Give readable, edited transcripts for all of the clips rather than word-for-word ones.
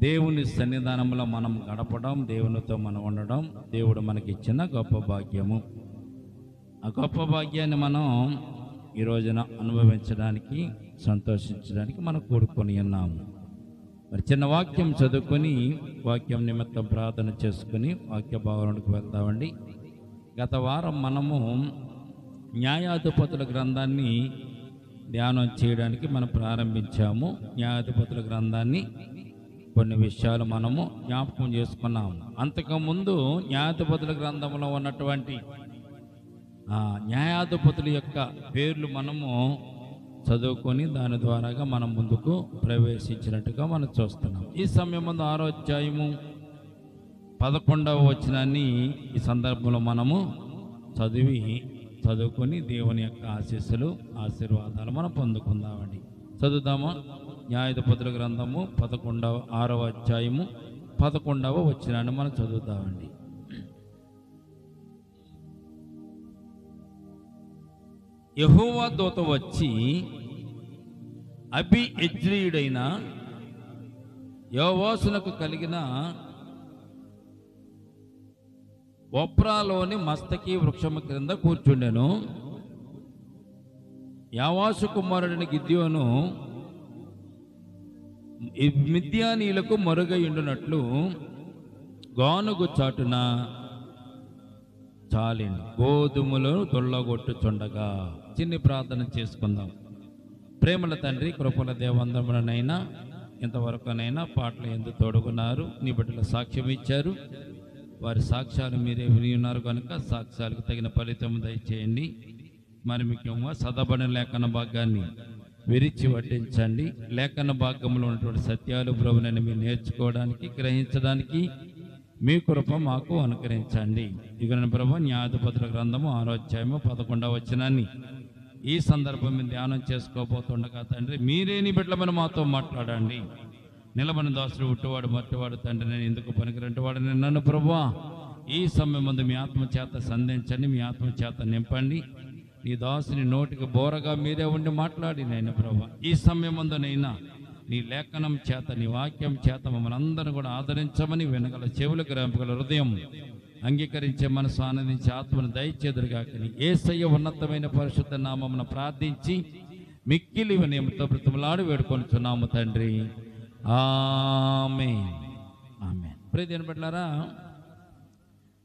దేవుని సన్నిధానంలో మనం గడపడం, దేవునితో మనం ఉండడం దేవుడు మనకి ఇచ్చిన గొప్ప భాగ్యము. ఆ గొప్ప భాగ్యాన్ని మనం ఈ రోజున అనుభవించడానికి, సంతోషించడానికి మనం కూడుకొని ఉన్నాము. మరి చిన్న వాక్యం చదువుకొని వాక్యం నిమిత్తం ప్రార్థన చేసుకుని వాక్య భావనకు వెళ్తామండి. గత వారం మనము న్యాయాధిపతుల గ్రంథాన్ని ధ్యానం చేయడానికి మనం ప్రారంభించాము. న్యాయాధిపతుల గ్రంథాన్ని కొన్ని విషయాలు మనము జ్ఞాపకం చేసుకున్నాము. అంతకుముందు న్యాయాధిపతుల గ్రంథంలో ఉన్నటువంటి న్యాయాధిపతుల యొక్క పేర్లు మనము చదువుకొని దాని ద్వారాగా మనం ముందుకు ప్రవేశించినట్టుగా మనం చూస్తున్నాం. ఈ సమయం ముందు 6వ అధ్యాయము 11వ వచనాన్ని ఈ సందర్భంలో మనము చదువుకొని దేవుని యొక్క ఆశీర్వాదాలు మనం పొందుకుందామండి. చదువుదామా? న్యాయాధిపతుల గ్రంథము 6వ అధ్యాయము 11వ వచనాన్ని మనం చదువుతామండి. యెహోవా దూత వచ్చి అబీయెజ్రీయుడైన యోవాషునకు కలిగిన ఒఫ్రాలోని మస్తకి వృక్షము క్రింద కూర్చుండెను. యోవాషు కుమారుడిని గిద్యోను మిద్యానీయులకు మరుగయుండునట్లు గానుగు చాటున చాలిండు గోధుమలను తొల్లగొట్టుచుండగా. చిన్ని ప్రార్థన చేసుకుందాం. ప్రేమల తండ్రి, కృపల దేవందములనైనా ఇంతవరకునైనా పాటలు ఎందుకు తోడుకున్నారు, నీ బిడ్డల సాక్ష్యం ఇచ్చారు. వారి సాక్ష్యాలు మీరే విని ఉన్నారు కనుక సాక్ష్యాలకు తగిన ఫలితం దయచేయండి. మరి ముఖ్యంగా చదవబడిన లేఖన భాగాన్ని విరిచి వడ్డించండి. లేఖన భాగంలో ఉన్నటువంటి సత్యాలు ప్రభువుని మీరు నేర్చుకోవడానికి, గ్రహించడానికి మీ కృప మాకు అనుకరించండి. ఇక ప్రభు న్యాయాధిపతుల గ్రంథము 6వ అధ్యాయము 11వ వచనాన్ని ఈ సందర్భం మీద ధ్యానం చేసుకోబోతుండగా తండ్రి మీరే నీ బిడ్డలమని మాతో మాట్లాడండి. నిలబడిన దాసుడు ఉట్టువాడు మట్టివాడు తండ్రి, నేను ఎందుకు పనికిరంటివాడు నన్ను ప్రభువా ఈ సమయం ముందు మీ ఆత్మ చేత సంధించండి, మీ ఆత్మ చేత నింపండి. నీ దాసుని నోటికి బోరగా మీరే ఉండి మాట్లాడి నైనా ప్రభువా ఈ సమయం ముందునైనా నీ లేఖనం చేత, నీ వాక్యం చేత మమ్మల్ని అందరూ కూడా ఆదరించమని, వినగల చెవులకు గ్రహింపగల హృదయం, అంగీకరించే మనసు, ఆనందించే ఆత్మను దయచేదురుగాకని యేసయ్య ఉన్నతమైన పరిశుద్ధ నామమున ప్రార్థించి మిక్కిలి వినయముతో బ్రతిమలాడి వేడుకొనుచున్నాము తండ్రి. ఆమేన్. ఆమేన్. ప్రియమైన బిడ్డలారా,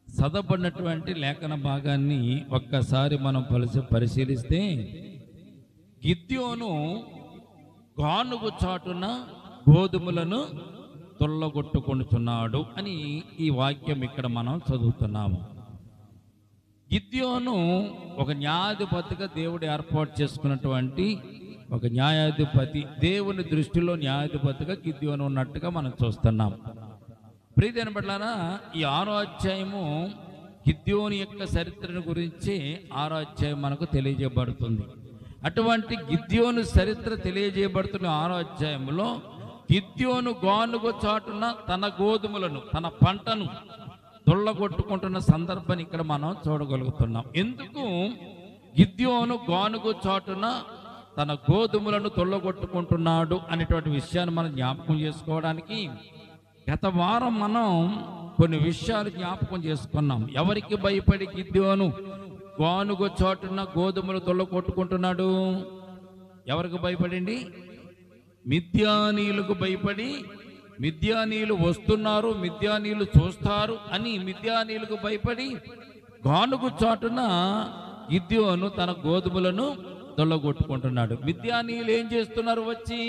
చదవబడినటువంటి లేఖన భాగాన్ని ఒక్కసారి మనం పరిశీలిస్తే గిద్యోను గానుగు చాటున గోధుమలను తొల్లగొట్టుకొనుచున్నాడు అని ఈ వాక్యం ఇక్కడ మనం చదువుతున్నాము. గిద్యోను ఒక న్యాయాధిపతిగా దేవుడు ఏర్పాటు చేసుకున్నటువంటి ఒక న్యాయాధిపతి, దేవుని దృష్టిలో న్యాయాధిపతిగా గిద్యోను ఉన్నట్టుగా మనం చూస్తున్నాం. ప్రియమైన బిడ్డలారా, ఈ 6వ అధ్యాయము గిద్యోను యొక్క చరిత్రను గురించి 6వ అధ్యాయం మనకు తెలియజేయబడుతుంది. అటువంటి గిద్యోను చరిత్ర తెలియజేయబడుతున్న 6వ అధ్యాయంలో గిద్యోను గానుగు చాటున తన గోధుమలను, తన పంటను దొల్లగొట్టుకుంటున్న సందర్భాన్ని ఇక్కడ మనం చూడగలుగుతున్నాం. ఎందుకు గిద్యోను గానుగు చాటున తన గోధుమలను తొల్లగొట్టుకుంటున్నాడు అనేటువంటి విషయాన్ని మనం జ్ఞాపకం చేసుకోవడానికి గత వారం మనం కొన్ని విషయాలు జ్ఞాపకం చేసుకున్నాం. ఎవరికి భయపడి గిద్యోను గానుగు చాటున గోధుమలు తొల్లగొట్టుకుంటున్నాడు? ఎవరికి భయపడండి? మిద్యానీయులకు భయపడి, మిద్యానీయులు వస్తున్నారు, మిద్యానీయులు చూస్తారు అని మిద్యానీయులకు భయపడి గానుగు చాటున గిద్యోను తన గోధుమలను తొల్లగొట్టుకుంటున్నాడు. మిద్యానీయులు ఏం చేస్తున్నారు? వచ్చి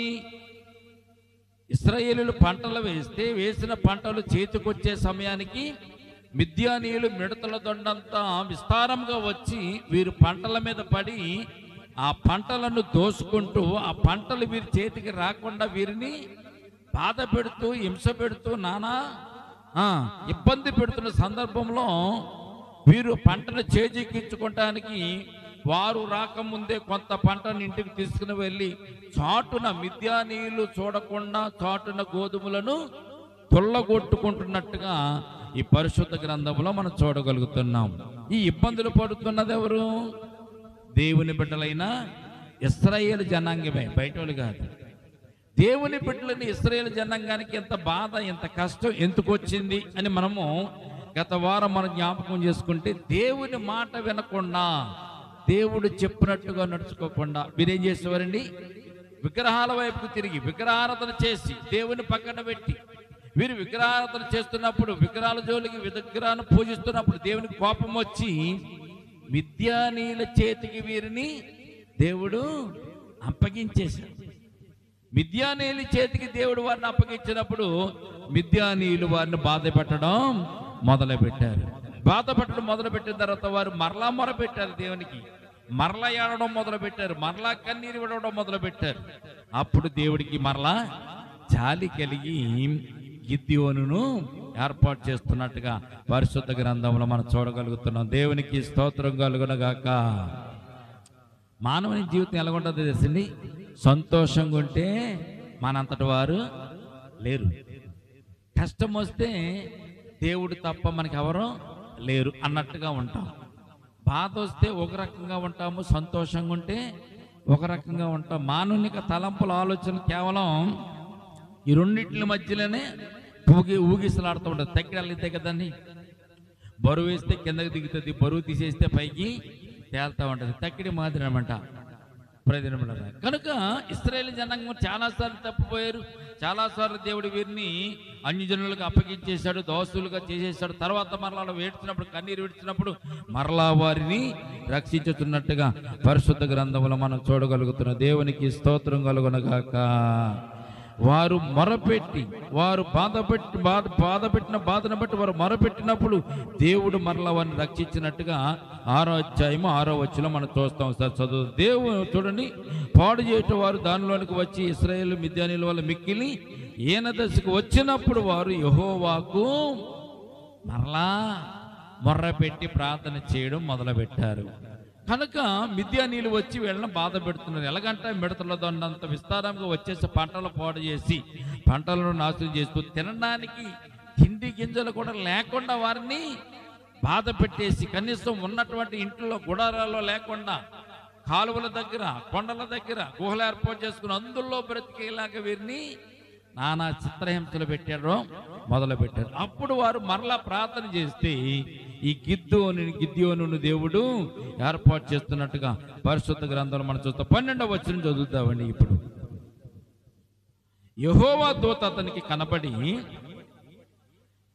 ఇశ్రాయేలీయులు పంటలు వేస్తే వేసిన పంటలు చేతికొచ్చే సమయానికి మిద్యానీయులు మిడతల దొండంతా విస్తారంగా వచ్చి వీరు పంటల మీద పడి ఆ పంటలను దోసుకుంటూ ఆ పంటలు వీరి చేతికి రాకుండా వీరిని బాధ పెడుతూ, హింస పెడుతూ, నానా ఇబ్బంది పెడుతున్న సందర్భంలో వీరు పంటను చేజిక్కించుకోవటానికి వారు రాకముందే కొంత పంటను ఇంటికి తీసుకుని వెళ్ళి చాటున మిద్యానీయులు చూడకుండా చాటున గోధుమలను తొల్లగొట్టుకుంటున్నట్టుగా ఈ పరిశుద్ధ గ్రంథంలో మనం చూడగలుగుతున్నాం. ఈ ఇబ్బందులు పడుతున్నది ఎవరు? దేవుని బిడ్డలైన ఇశ్రాయేలు జనాంగమే, బయట వాళ్ళు కాదు. దేవుని బిడ్డలని ఇశ్రాయేలు జనాంగానికి ఎంత బాధ ఎంత కష్టం ఎందుకు వచ్చింది అని మనము గత వారం మనం జ్ఞాపకం చేసుకుంటే, దేవుని మాట వినకుండా, దేవుడు చెప్పినట్టుగా నడుచుకోకుండా వీరేం చేసేవారండి? విగ్రహాల వైపుకు తిరిగి విగ్రహారాధన చేసి దేవుని పక్కన పెట్టి, వీరు విగ్రహారాధన చేస్తున్నప్పుడు, విగ్రహాల జోలికి విగ్రహాన్ని పూజిస్తున్నప్పుడు దేవునికి కోపం వచ్చి మిద్యానీయుల చేతికి వీరిని దేవుడు అప్పగించేశాడు. మిద్యానీయుల చేతికి దేవుడు వారిని అప్పగించినప్పుడు మిద్యానీయులు వారిని బాధ పెట్టడం మొదలుపెట్టారు. బాధ పెట్టడం మొదలుపెట్టిన తర్వాత వారు మరలా మొరపెట్టారు దేవునికి, మరలా ఏడవడం మొదలుపెట్టారు, మరలా కన్నీరు విడవడం మొదలుపెట్టారు. అప్పుడు దేవుడికి మరలా జాలి కలిగి గిద్యోనును ఏర్పాటు చేస్తున్నట్టుగా పరిశుద్ధ గ్రంథంలో మనం చూడగలుగుతున్నాం. దేవునికి స్తోత్రం కలుగునగాక. మానవుని జీవితం ఎలాగుంటుందో తెలిసింది, సంతోషంగా ఉంటే మనంతటి వారు లేరు. కష్టం వస్తే దేవుడు తప్ప మనకి ఎవరు లేరు అన్నట్టుగా ఉంటాం. బాధ వస్తే ఒక రకంగా ఉంటాము, సంతోషంగా ఉంటే ఒక రకంగా ఉంటాం. మానవునిక తలంపుల ఆలోచన కేవలం ఈ రెండింటి మధ్యలోనే ఊగిసలాడుతూ ఉంటుంది. తగ్గిడాలు ఇద్దే కదండి, బరువు వేస్తే కిందకి దిగుతుంది, బరువు తీసేస్తే పైకి తేలుతూ ఉంటుంది. తక్కిడి మాదిరి అనమాట ప్రయోజనం. కనుక ఇశ్రాయేలు జనాంగం చాలాసార్లు తప్పిపోయారు. చాలాసార్లు దేవుడు వీరిని అన్యజనులకు అప్పగించేశాడు, దోషులుగా చేసేసాడు. తర్వాత మరలా ఏడ్చినప్పుడు, కన్నీరు విడిచినప్పుడు మరలా వారిని రక్షించుతున్నట్టుగా పరిశుద్ధ గ్రంథంలో మనం చూడగలుగుతున్నాం. దేవునికి స్తోత్రం కలుగునగాక. వారు మొరపెట్టి, వారు బాధపెట్టిన బాధను బట్టి వారు మొరపెట్టినప్పుడు దేవుడు మరలా వారిని రక్షించినట్టుగా 6వ అధ్యాయము 6వ వచనం మనం చూస్తాం. సార్ చదువు. దేవుడు చూడండి, పాడు చేయటం వారు దానిలోనికి వచ్చి ఇశ్రాయేలు మిద్యానీయుల వల్ల మిక్కిలి ఈన దశకు వచ్చినప్పుడు వారు యెహోవాకు మరలా మొర్రపెట్టి ప్రార్థన చేయడం మొదలుపెట్టారు. కనుక మిద్యానీయులు వచ్చి వీళ్ళని బాధ పెడుతున్నారు. ఎలాగంటే మిడతల దొండంత విస్తారంగా వచ్చేసి పంటలు పాడు చేసి పంటలను నాశనం చేస్తూ తినడానికి తిండి గింజలు కూడా లేకుండా వారిని బాధ పెట్టేసి, కనీసం ఉన్నటువంటి ఇంట్లో గుడారాల్లో లేకుండా కాలువల దగ్గర, కొండల దగ్గర గుహలు ఏర్పాటు చేసుకుని అందులో బ్రతికేలాగా వీరిని నానా చిత్రహింసలు పెట్టారో మొదలుపెట్టారు. అప్పుడు వారు మరలా ప్రార్థన చేస్తే ఈ గిద్యోనును దేవుడు ఏర్పాటు చేస్తున్నట్టుగా పరిశుద్ధ గ్రంథంలో మనం చూస్తాం. 12వ వచనం చదువుతామండి. ఇప్పుడు యెహోవా దూత అతనికి కనబడి,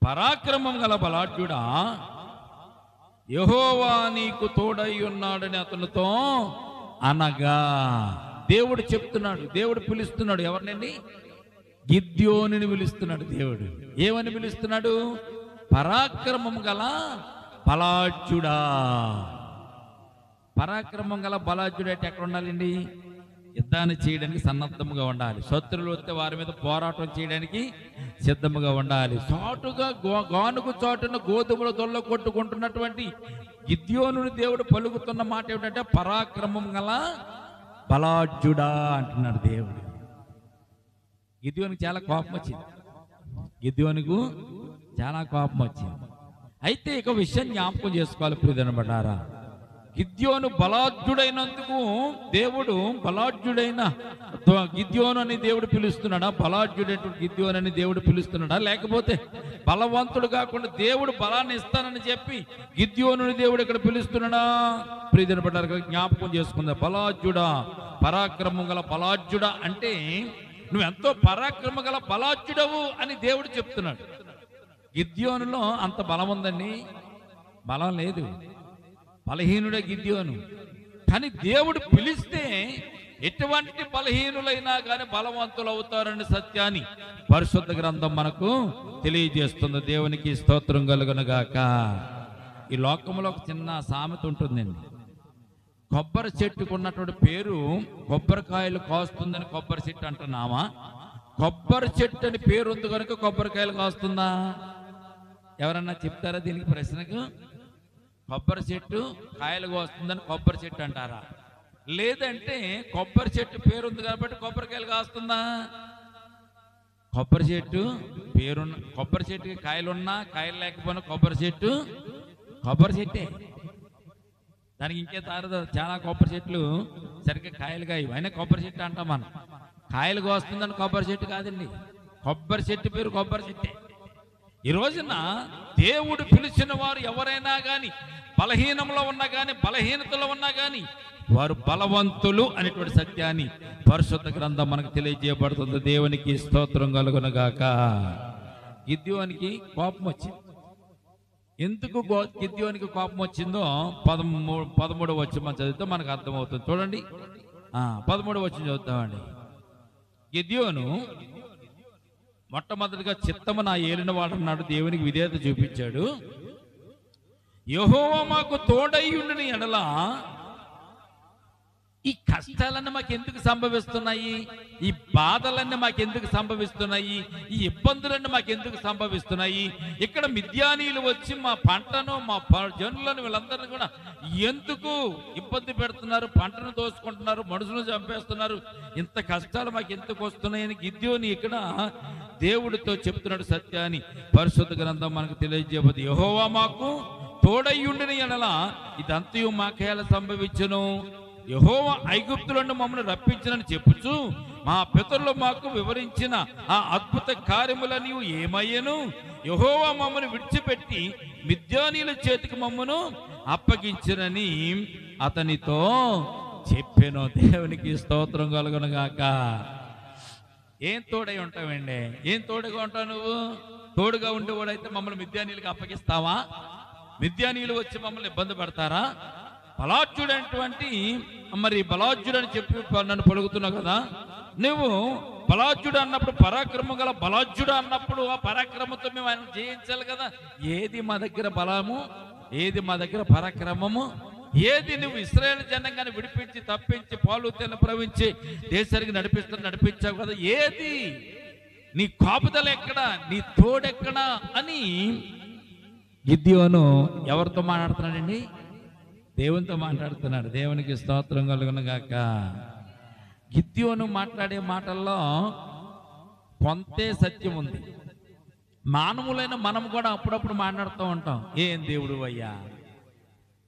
పరాక్రమం గల బలాఢ్యుడా, యెహోవా నీకు తోడై ఉన్నాడని అతనితో అనగా, దేవుడు చెప్తున్నాడు, దేవుడు పిలుస్తున్నాడు. ఎవరినండి? గిద్యోనుని పిలుస్తున్నాడు. దేవుడు ఏమని పిలుస్తున్నాడు? పరాక్రమం గల బలాఢ్యుడా. పరాక్రమం గల బలాఢ్యుడు అంటే ఎక్కడ ఉండాలండి? యుద్ధాన్ని చేయడానికి సన్నద్ధముగా ఉండాలి. శత్రువులు వస్తే వారి మీద పోరాటం చేయడానికి సిద్ధముగా ఉండాలి. చాటుగా గానుగు చాటున గోధుమల దొల్ల కొట్టుకుంటున్నటువంటి గిద్యోనుని దేవుడు పలుకుతున్న మాట ఏమిటంటే పరాక్రమం గల బలాఢ్యుడా అంటున్నాడు దేవుడు. గిద్యోనికి చాలా కోపం వచ్చింది. గిద్యోనుకు చాలా కోపం వచ్చింది. అయితే ఇక విషయం జ్ఞాపకం చేసుకోవాలి ప్రియదనబడ్డారా. గిద్యోను బలాఢ్యుడైనందుకు దేవుడు బలాఢ్యుడైన గిద్యోను అని దేవుడు పిలుస్తున్నాడా? బలాఢ్యుడైనటువంటి గిద్యోను అని దేవుడు పిలుస్తున్నాడా? లేకపోతే బలవంతుడు కాకుండా దేవుడు బలాన్ని ఇస్తానని చెప్పి గిద్యోనుని దేవుడు ఇక్కడ పిలుస్తున్నాడా? ప్రియదనబడ్డారు, జ్ఞాపకం చేసుకుందా. బలాఢ్యుడా, పరాక్రమం గల బలాఢ్యుడా అంటే నువ్వెంతో పరాక్రమ గల బలాఢ్యుడవు అని దేవుడు చెప్తున్నాడు. గిద్యోనులో అంత బలం ఉందండి? బలం లేదు, బలహీనుడే గిద్యోను. కానీ దేవుడు పిలిస్తే ఎటువంటి బలహీనులైనా కానీ బలవంతులు అవుతారని సత్యాన్ని పరిశుద్ధ గ్రంథం మనకు తెలియజేస్తుంది. దేవునికి స్తోత్రం కలుగునుగాక. ఈ లోకంలో ఒక చిన్న సామెత ఉంటుందండి. కొబ్బరి చెట్టుకు ఉన్నటువంటి పేరు కొబ్బరికాయలు కాస్తుందని కొబ్బరి చెట్టు అంటున్నామా? కొబ్బరి చెట్టు అని పేరు ఉంది కనుక కొబ్బరికాయలు కాస్తుందా? ఎవరన్నా చెప్తారా దీనికి ప్రశ్నకు? కొబ్బరి చెట్టు కాయలు కాస్తుందని కొబ్బరి చెట్టు అంటారా? లేదంటే కొబ్బరి చెట్టు పేరుంది కాబట్టి కొబ్బరికాయలు కాస్తుందా? కొబ్బరి చెట్టు పేరున్న, కొబ్బరి చెట్టుకి కాయలున్నా కాయలు లేకపోయినా కొబ్బరి చెట్టే. దానికి ఇంకే తారదు. చాలా కొబ్బరి చెట్లు సరిగ్గా కాయలుగా అయినా కొబ్బరి చెట్టు అంటాం మనం. కాయలు కోస్తుందని కొబ్బరి చెట్టు కాదండి. కొబ్బరి చెట్టు పేరు కొబ్బరి చెట్టే. ఈ రోజున దేవుడు పిలిచిన వారు ఎవరైనా కానీ బలహీనంలో ఉన్నా కానీ బలహీనతలో ఉన్నా కానీ వారు బలవంతులు అనేటువంటి సత్యాన్ని పరిశుద్ధ గ్రంథం మనకు తెలియజేయబడుతుంది. దేవునికి స్తోత్రం కలుగునుగాక. గిద్యోనికి కోపం వచ్చింది. ఎందుకు గిద్యోనికి కోపం వచ్చిందో 13వ వచనం చదివితే మనకు అర్థమవుతుంది. చూడండి, 13వ వచనం చదువుతామండి. గిద్యోను మొట్టమొదటిగా చిత్తము నా ఏలిన వాడన్నాడు, దేవునికి విధేయత చూపించాడు. యెహోవా మాకు తోడయ్యుండుని ఎడల ఈ కష్టాలన్నీ మాకెందుకు సంభవిస్తున్నాయి, ఈ బాధలన్నీ మాకెందుకు సంభవిస్తున్నాయి, ఈ ఇబ్బందులన్నీ మాకెందుకు సంభవిస్తున్నాయి, ఇక్కడ మిద్యానీయులు వచ్చి మా పంటను మా జనులను వీళ్ళందరినీ కూడా ఎందుకు ఇబ్బంది పెడుతున్నారు, పంటను దోచుకుంటున్నారు, మనుషులను చంపేస్తున్నారు, ఇంత కష్టాలు మాకు ఎందుకు వస్తున్నాయని గిద్యోని ఇక్కడ దేవుడితో చెప్తున్నాడు సత్యాన్ని పరిశుద్ధ గ్రంథం మనకు తెలియజేయబోదు. యెహోవా మాకు తోడయ్యుండిన ఎడల ఇదంతయు మాకేలా సంభవించును, యెహోవా ఐగుప్తులను మమ్మల్ని రప్పించినని చెప్పుచు మా పితరులు మాకు వివరించిన ఆ అద్భుత కార్యములని ఏమయ్యను, యెహోవా మమ్మల్ని విడిచిపెట్టి మిద్యానీయుల చేతికి మమ్మను అప్పగించినని అతనితో చెప్పాను. దేవునికి స్తోత్రం కలుగునుగాక. ఏం తోడై ఉంటావండి? ఏం తోడుగా ఉంటావు నువ్వు? తోడుగా ఉండేవాడైతే మమ్మల్ని మిద్యానీయులకు అప్పగిస్తావా? మిద్యానీయులు వచ్చి మమ్మల్ని ఇబ్బంది పడతారా? బలాఢ్యుడైనటువంటి మరి బలాఢ్యుడు అని చెప్పి నన్ను పలుకుతున్నావు కదా, నువ్వు బలాఢ్యుడు అన్నప్పుడు పరాక్రమం గల బలాఢ్యుడు అన్నప్పుడు ఆ పరాక్రమంతో మేము ఆయన జయించాలి కదా. ఏది మా దగ్గర బలము, ఏది మా దగ్గర పరాక్రమము, ఏది నువ్వు ఇశ్రాయేలు జనాంగాన్ని విడిపించి తప్పించి పాలు తేనె ప్రవహించి దేశానికి నడిపించావు కదా, ఏది నీ కాపుదల ఎక్కడ, నీ తోడెక్కడా అని గిద్యోను ఎవరితో మాట్లాడుతున్నాడండి? దేవునితో మాట్లాడుతున్నాడు. దేవునికి స్తోత్రం కలుగునుగాక. గిద్యోను మాట్లాడే మాటల్లో కొంతే సత్యం ఉంది. మానవులైన మనం కూడా అప్పుడప్పుడు మాట్లాడుతూ ఉంటాం, ఏం దేవుడు అయ్యా,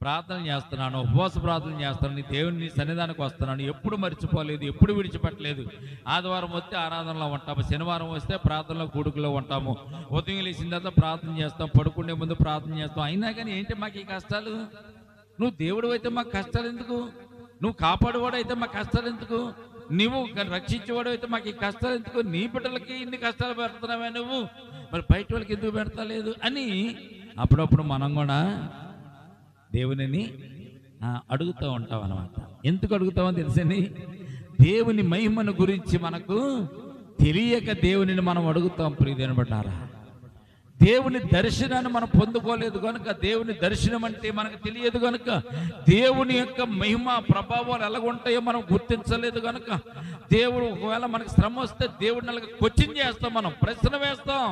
ప్రార్థన చేస్తున్నాను, ఉపవాస ప్రార్థన చేస్తాను, నీ దేవుని సన్నిధానికి వస్తున్నాను, ఎప్పుడు మర్చిపోలేదు, ఎప్పుడు విడిచిపెట్టలేదు. ఆదివారం వస్తే ఆరాధనలో ఉంటాము, శనివారం వస్తే ప్రార్థనలో కూడుకులో ఉంటాము, ఉదయం లేచిన తర్వాత ప్రార్థన చేస్తాం, పడుకునే ముందు ప్రార్థన చేస్తాం. అయినా కానీ ఏంటి మాకు ఈ కష్టాలు? నువ్వు దేవుడు అయితే మాకు కష్టాలు ఎందుకు? నువ్వు కాపాడువాడు అయితే మాకు కష్టాలు ఎందుకు? నువ్వు రక్షించేవాడు అయితే మాకు ఈ కష్టాలు ఎందుకు? నీ బిడ్డలకి ఇన్ని కష్టాలు పెడుతున్నావే నువ్వు, మరి బయట వాళ్ళకి ఎందుకు పెడతలేదు అని అప్పుడప్పుడు మనం కూడా దేవునిని అడుగుతూ ఉంటాం అన్నమాట. ఎందుకు అడుగుతామని తెలుసండి, దేవుని మహిమను గురించి మనకు తెలియక దేవునిని మనం అడుగుతాం. ప్రియదేవుని బిడ్డలారా, దేవుని దర్శనాన్ని మనం పొందుకోలేదు కనుక, దేవుని దర్శనం అంటే మనకు తెలియదు కనుక, దేవుని యొక్క మహిమ ప్రభావాలు ఎలాగుంటాయో మనం గుర్తించలేదు కనుక, దేవుడు ఒకవేళ మనకు శ్రమ వస్తే దేవుడిని అలాగ క్వశ్చన్ చేస్తాం, మనం ప్రశ్న వేస్తాం.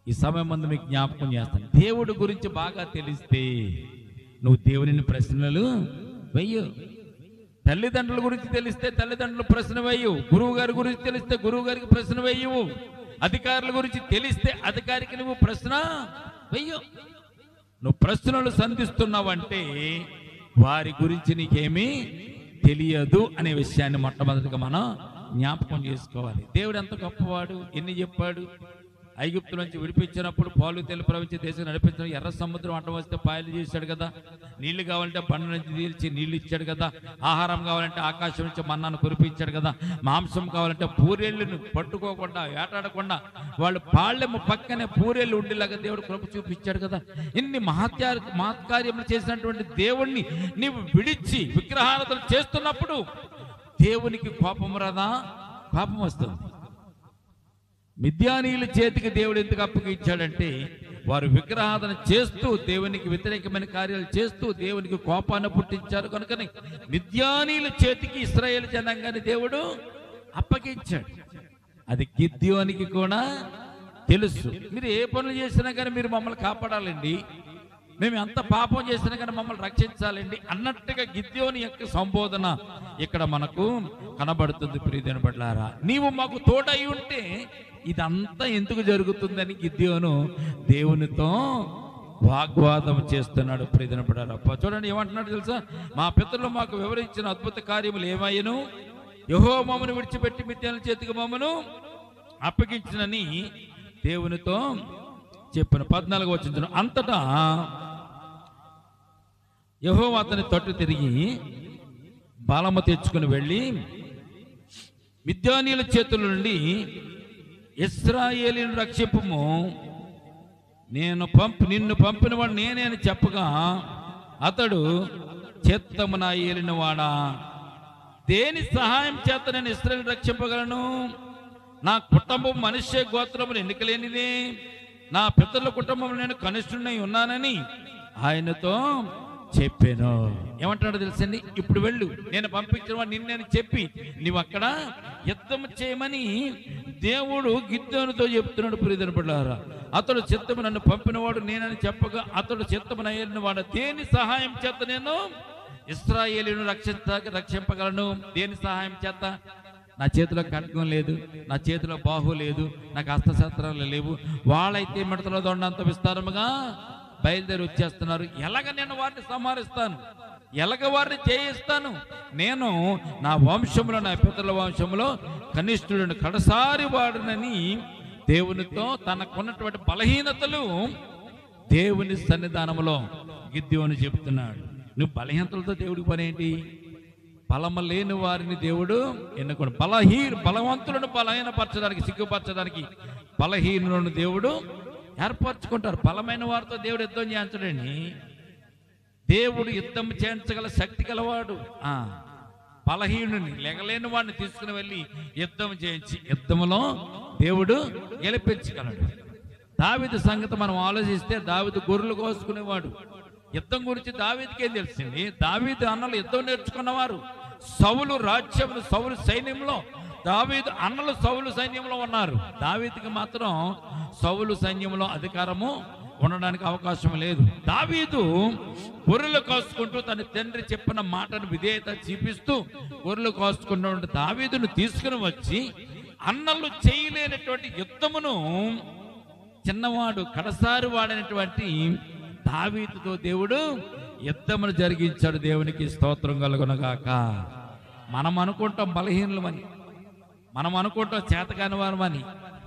ఈ సమయం ముందు మీకు జ్ఞాపకం చేస్తాను, దేవుడి గురించి బాగా తెలిస్తే నువ్వు దేవుని ప్రశ్నలు వెయ్యు. తల్లిదండ్రుల గురించి తెలిస్తే తల్లిదండ్రులు ప్రశ్న వేయు, గురువు గారి గురించి తెలిస్తే గురువు గారికి ప్రశ్న వేయవు, అధికారుల గురించి తెలిస్తే అధికారికి నువ్వు ప్రశ్న వెయ్యు. నువ్వు ప్రశ్నలు సంధిస్తున్నావంటే వారి గురించి నీకేమీ తెలియదు అనే విషయాన్ని మొట్టమొదటిగా మనం జ్ఞాపకం చేసుకోవాలి. దేవుడు ఎంత గొప్పవాడు, ఎన్ని చెప్పాడు. ఐగుప్తు నుంచి విడిపించినప్పుడు పాలు తేనె ప్రవహించి దేశం నడిపించిన, ఎర్ర సముద్రం అడ్డం వస్తే పాయలు చేశాడు కదా, నీళ్లు కావాలంటే బండ నుంచి తీర్చి నీళ్లు ఇచ్చాడు కదా, ఆహారం కావాలంటే ఆకాశం నుంచి మన్నాను కురిపించాడు కదా, మాంసం కావాలంటే పూరేళ్ళను పట్టుకోకుండా వేటాడకుండా వాళ్ళు పాళ్ళెము పక్కనే పూరేళ్ళు ఉండేలాగా దేవుడు కృప చూపించాడు కదా. ఇన్ని మహత్కార్యములు చేసినటువంటి దేవుణ్ణి నీవు విడిచి విగ్రహారాధన చేస్తున్నప్పుడు దేవునికి కోపం రాదా? కోపం వస్తుంది. మిద్యానీయుల చేతికి దేవుడు ఎందుకు అప్పగించాడంటే వారు విగ్రహారాధన చేస్తూ దేవునికి వ్యతిరేకమైన కార్యాలు చేస్తూ దేవునికి కోపాన్ని పుట్టించారు కనుకని మిద్యానీయుల చేతికి ఇశ్రాయేలు జనాంగాన్ని దేవుడు అప్పగించాడు. అది గిద్యోనికి కూడా తెలుసు. మీరు ఏ పనులు చేసినా కానీ మీరు మమ్మల్ని కాపాడాలండి, మేము ఎంత పాపం చేసినా కానీ మమ్మల్ని రక్షించాలండి అన్నట్టుగా గిద్యోని యొక్క సంబోధన ఇక్కడ మనకు కనబడుతుంది. ప్రియదేవుని బిడ్డలారా, నీవు మాకు తోడై ఉంటే ఇదంతా ఎందుకు జరుగుతుందని గిద్యోను దేవునితో వాగ్వాదం చేస్తున్నాడు. ప్రియదేవుని బిడ్డలారా, చూడండి ఏమంటున్నాడు తెలుసా, మా పితరులు మాకు వివరించిన అద్భుత కార్యములు ఏమయ్యను, యెహోవా మమ్మను విడిచిపెట్టి మిద్యానుల చేతికి మమ్మను అప్పగించినని దేవునితో చెప్పాను. 14వ వచనం, అంతటా యెహోవా అతని తట్టు తిరిగి బలము తెచ్చుకుని వెళ్ళి మిద్యానీయుల చేతుల నుండి ఇశ్రాయేలును రక్షింపుము, నిన్ను పంపిన వాడు నేనే అని చెప్పగా అతడు, చిత్తమున ఏలిన వాడా, దేని సహాయం చేత నేను ఇశ్రాయేలు రక్షింపగలను? నా కుటుంబం మనుష్య గోత్రములు ఎన్నికలేనిదే, నా పితరుల కుటుంబం నేను కనిష్ఠుడై ఉన్నానని ఆయనతో చెప్పాను. ఏమంటాడో తెలుసండి, ఇప్పుడు వెళ్ళు, నేను పంపించిన వాడు నిన్నే చెప్పి నీవు అక్కడ యుద్ధం చేయమని దేవుడు గిద్యోనుతో చెప్తున్నాడు. ప్రియమైన బిడ్డలారా, అతడు చిత్తము నన్ను పంపినవాడు నేనని చెప్పగా అతడు చిత్తమున ఏలిన వాడు, దేని సహాయం చేత నేను ఇశ్రాయేలును రక్షింపగలను? దేని సహాయం చేత? నా చేతిలో ఖడ్గం లేదు, నా చేతిలో బాహు లేదు, నాకు హస్తశస్త్రాలు లేవు. వాళ్ళైతే మిడతల దొండంత విస్తారముగా బయలుదేరి వచ్చేస్తున్నారు. ఎలాగ నేను వారిని సంహరిస్తాను? ఎలాగ వారిని చేయిస్తాను? నేను నా వంశంలో, నా పితరుల వంశంలో కనిష్ఠుడిని, కడసారి వాడునని దేవునితో తనకున్నటువంటి బలహీనతలు దేవుని సన్నిధానంలో గిద్యోను చెప్తున్నాడు. నువ్వు బలహీనతలతో దేవుడికి పని ఏంటి? బలము లేని వారిని దేవుడు ఎన్నుకోడు. బలవంతులను బలహీనపరచడానికి, సిగ్గుపరచడానికి బలహీనులను దేవుడు ఏర్పరచుకుంటారు. బలమైన వారితో దేవుడు యుద్ధం చేయించడండి. దేవుడు యుద్ధం చేయించగల శక్తి గలవాడు. బలహీనుని, లెగలేని వాడిని తీసుకుని వెళ్ళి యుద్ధం చేయించి యుద్ధంలో దేవుడు గెలిపించగలడు. దావీదు సంగతి మనం ఆలోచిస్తే, దావీదు గొర్రెలు కోసుకునేవాడు. యుద్ధం గురించి దావీదుకి ఏం తెలిసింది? దావీదు అన్నలు యుద్ధం నేర్చుకున్నవారు. సౌలు రాజ్యంలో, సౌలు సైన్యంలో దావీదు అన్నలు సౌలు సైన్యంలో ఉన్నారు. దావీదుకి మాత్రం సౌలు సైన్యంలో అధికారము ఉండడానికి అవకాశం లేదు. దావీదు గొర్రెలు కాసుకుంటూ తన తండ్రి చెప్పిన మాటను విధేయత చూపిస్తూ గొర్రెలు కాసుకున్నటువంటి దావీదును తీసుకుని వచ్చి అన్నలు చేయలేనటువంటి యుద్ధమును చిన్నవాడు, కడసారి వాడైనటువంటి దావీదుతో దేవుడు యుద్ధమును జరిగించాడు. దేవునికి స్తోత్రం కలుగునగాక. మనం అనుకుంటాం బలహీనులమని, మనం అనుకుంటాం చేతకాని వారమని,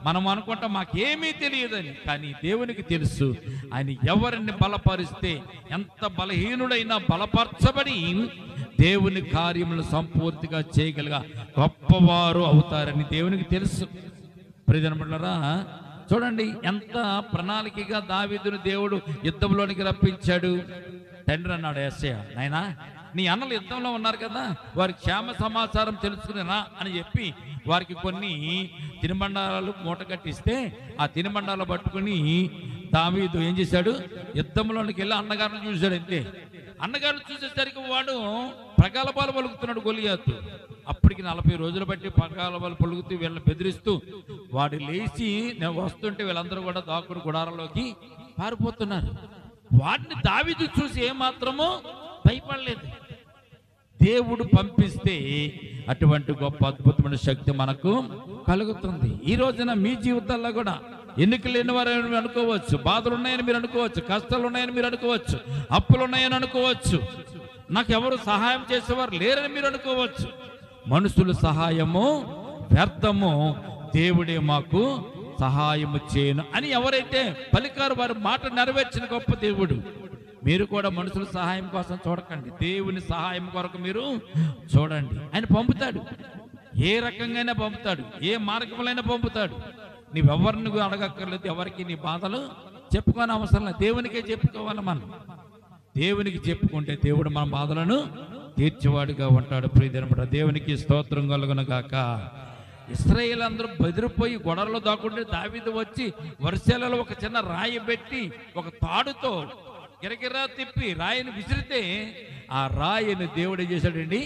మనం అనుకుంటాం మాకేమీ తెలియదని. కానీ దేవునికి తెలుసు ఆయన ఎవరిని బలపరిస్తే, ఎంత బలహీనుడైనా బలపరచబడి దేవుని కార్యములను సంపూర్తిగా చేయగలిగా గొప్పవారు అవుతారని దేవునికి తెలుసు. ప్రియమైన బిడ్డలారా, చూడండి ఎంత ప్రణాళికగా దావీదును దేవుడు యుద్ధంలోనికి రప్పించాడు. తండ్రి అన్నాడు యేసయ్య, నాయనా నీ అన్నలు యుద్ధంలో ఉన్నారు కదా, వారి క్షేమ సమాచారం తెలుసుకునేనా అని చెప్పి వారికి కొన్ని తినుబండారాలు మూట కట్టిస్తే ఆ తినుబండారాలు పట్టుకుని దావీదు ఏం చేశాడు? యుద్ధంలోనికి వెళ్ళి అన్నగారిని చూశాడు. అంతే, అన్నగారిని చూసేసరికి వాడు ప్రగల్భాలు పలుకుతున్నాడు గొలియాతు. అప్పటికి 40 రోజులు బట్టి ప్రగల్భాలు పలుకుతూ వీళ్ళని బెదిరిస్తూ వాడు లేచి నేను వస్తుంటే వీళ్ళందరూ కూడా దాక్కుడు గుడారంలోకి పారిపోతున్నారు. వాడిని దావీదు చూసి ఏమాత్రమో భయపడలేదు. దేవుడు పంపిస్తే అటువంటి గొప్ప అద్భుతమైన శక్తి మనకు కలుగుతుంది. ఈ రోజున మీ జీవితాల్లో కూడా ఎన్నిక లేని వారని మీరు అనుకోవచ్చు, బాధలు ఉన్నాయని మీరు అనుకోవచ్చు, కష్టాలు ఉన్నాయని మీరు అనుకోవచ్చు, అప్పులు ఉన్నాయని అనుకోవచ్చు, నాకు ఎవరు సహాయం చేసేవారు లేరని మీరు అనుకోవచ్చు. మనుషుల సహాయము వ్యర్థము, దేవుడే మాకు సహాయము చేయను అని ఎవరైతే పలికారు వారి మాట నెరవేర్చిన గొప్ప దేవుడు. మీరు కూడా మనుషుల సహాయం కోసం చూడకండి, దేవుని సహాయం కొరకు మీరు చూడండి. ఆయన పంపుతాడు, ఏ రకంగా పంపుతాడు, ఏ మార్గంలో పంపుతాడు. నీవెవరిని అడగక్కర్లేదు, ఎవరికి నీ బాధలు చెప్పుకోని అవసరం లేదు, దేవునికే చెప్పుకోవాలి. మనం దేవునికి చెప్పుకుంటే దేవుడు మన బాధలను తీర్చేవాడుగా ఉంటాడు. ప్రియమైన దేవునికి స్తోత్రం కలుగునుగాక. ఇశ్రాయేలు అందరూ బెదిరిపోయి గొడవలో దాక్కుంటే దావీదు వచ్చి వర్షాలలో ఒక చిన్న రాయి పెట్టి ఒక తాడుతో గిరగిరా తిప్పి రాయిని విసిరితే ఆ రాయిని దేవుడు చేశాడండి,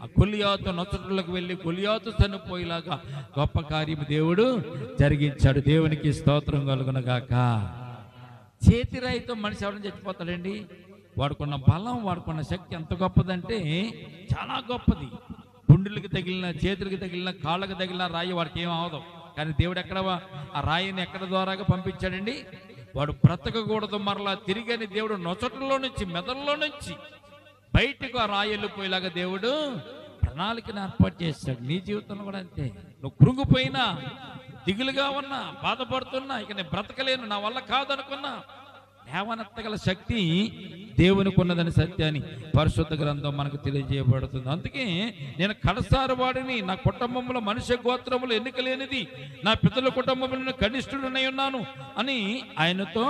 ఆ గొలియాతు నొచ్చట్లకు వెళ్ళి గొలియాతు చనిపోయేలాగా గొప్ప కార్యం దేవుడు జరిగించాడు. దేవునికి స్తోత్రం కలుగునుగాక. చేతి రాయితో మనిషి ఎవరైనా చచ్చిపోతాడండి? వాడుకున్న బలం, వాడుకున్న శక్తి ఎంత గొప్పదంటే చాలా గొప్పది. గుండెలకు తగిలిన, చేతులకు తగిలిన, కాళ్ళకు తగిలిన రాయి వాడికి ఏం అవదు. కానీ దేవుడు ఎక్కడ ఆ రాయిని ఎక్కడ ద్వారాగా పంపించాడండి? వాడు బ్రతకకూడదు మరలా తిరిగని దేవుడు నొసట్లో నుంచి, మెదడులో నుంచి బయటకు ఆ రాయి వెళ్ళిపోయేలాగా దేవుడు ప్రణాళికను ఏర్పాటు చేశాడు. నీ జీవితంలో కూడా అంతే. నువ్వు కృంగిపోయినా, దిగులుగా ఉన్నా, బాధపడుతున్నా, ఇక నేను బ్రతకలేను, నా వల్ల కాదనుకున్నా, లేవనెత్తగల శక్తి దేవునికి ఉన్నదని సత్యాన్ని పరిశుద్ధ గ్రంథం మనకు తెలియజేయబడుతుంది. అందుకే నేను కడసారి వాడిని, నా కుటుంబంలో మనిషి గోత్రములు ఎన్నిక లేనిది, నా పితరుల కుటుంబంలో కనిష్ఠుడనై ఉన్నాను అని ఆయనతో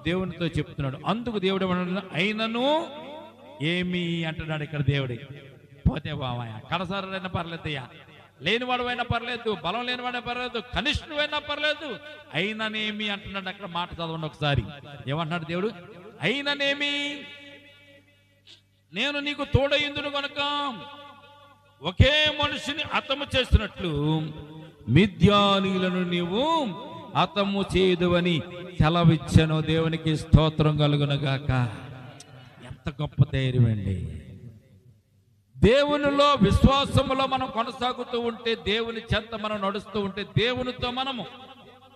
దేవునితో చెప్తున్నాడు. అందుకు దేవుడు ఏమన్నాడు? అయినను ఏమి అంటున్నాడు ఇక్కడ దేవుడి. పోతే బావయ్య, కడసారైనా పర్లేదయ్యా, లేనివాడువైనా పర్లేదు, బలం లేనివాడైనా పర్లేదు, కనిష్ఠుడైనా పర్లేదు, అయిననేమి అంటున్నాడు. అక్కడ మాట చదవండి ఒకసారి. ఏమంటున్నాడు దేవుడు? అయిననేమి, నేను నీకు తోడయిందును గనుక ఒకే మనిషిని హతము చేసినట్లు మిద్యానీయులను నీవు హతము చేయదువని సెలవిచ్చెను. దేవునికి స్తోత్రం కలుగునుగాక. ఎంత గొప్ప ధైర్యం అండి! దేవునిలో విశ్వాసములో మనం కొనసాగుతూ ఉంటే, దేవుని చెంత మనం నడుస్తూ ఉంటే, దేవునితో మనము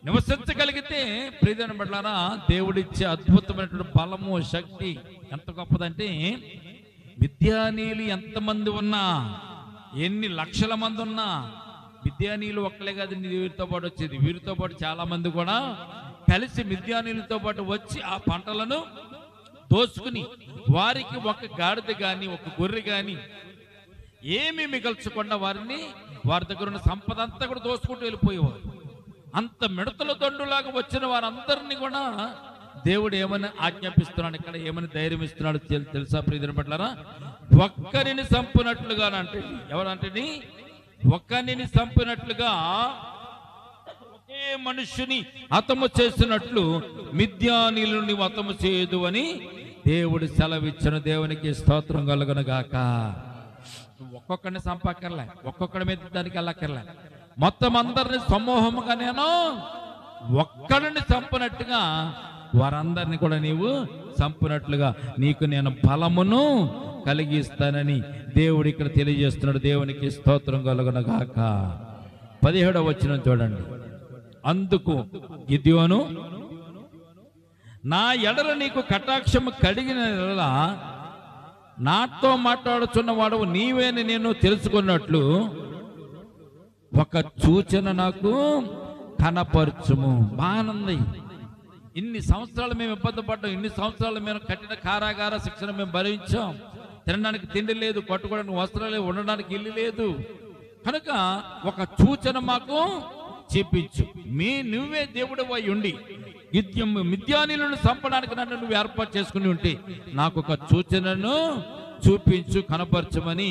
నివసించగలిగితే, ప్రియమైన బిడ్డలారా, దేవుడిచ్చే అద్భుతమైనటువంటి బలము, శక్తి ఎంత గొప్పదంటే, మిద్యానీయులు ఎంతమంది ఉన్నా, ఎన్ని లక్షల మంది ఉన్నా, మిద్యానీయులు ఒక్కలే కాదు వీరితో పాటు వచ్చేది. వీరితో పాటు చాలా మంది కూడా కలిసి మిద్యానీయులతో పాటు వచ్చి ఆ పంటలను దోచుకుని, వారికి ఒక గాడిద గాని, ఒక గొర్రె గాని ఏమి మిగల్చకుండా వారి దగ్గర ఉన్న సంపద అంతా కూడా దోచుకుంటూ వెళ్ళిపోయేవారు. అంత మిడతల దండులాగా వచ్చిన వారందరినీ కూడా దేవుడు ఏమని ఆజ్ఞాపిస్తున్నాడు, ఇక్కడ ఏమని ధైర్యం ఇస్తున్నాడు తెలుసా ప్రియమైన బిడ్డలారా? ఒక్కరిని చంపినట్లుగా అంటే, ఎవరంటే ఒక్కరిని చంపినట్లుగా ఒకే మనుషుని హతము చేసినట్లు మిద్యానీయులను నీవు హతము చేయదు అని దేవుడు సెలవిచ్చిన. దేవునికి స్తోత్రం కలుగునుగాక. ఒక్కొక్కడిని చంపక్కర్లే, ఒక్కొక్కడి మీద దానికి వెళ్ళక్కర్లే, మొత్తం అందరిని సమూహముగా నేను ఒక్కడిని చంపినట్టుగా వారందరినీ కూడా నీవు చంపినట్లుగా నీకు నేను బలమును కలిగిస్తానని దేవుడు ఇక్కడ తెలియజేస్తున్నాడు. దేవునికి స్తోత్రం కలుగునుగాక. 17వ వచనం చూడండి. అందుకు గిద్యోను, నా ఎడల నీకు కటాక్షము కడిగిన ఎడల నాతో మాట్లాడుచున్న వాడు నీవేని నేను తెలుసుకున్నట్లు ఒక సూచన నాకు కనపరచుము. బాగుంది. ఇన్ని సంవత్సరాలు మేము ఇబ్బంది పడ్డాం, ఇన్ని సంవత్సరాలు మేము కఠిన కారాగార శిక్షణ మేము భరించాం. తినడానికి తిండి లేదు, కట్టుకోవడానికి వస్త్రాలు లేదు, ఉండడానికి ఇల్లు లేదు. కనుక ఒక సూచన మాకు చూపించు. నువ్వే దేవుడు అయి ఉండి మిద్యానీయులను చంపడానికి నన్ను నువ్వు ఏర్పాటు చేసుకుని ఉంటే నాకు ఒక సూచనను చూపించు, కనపరచమని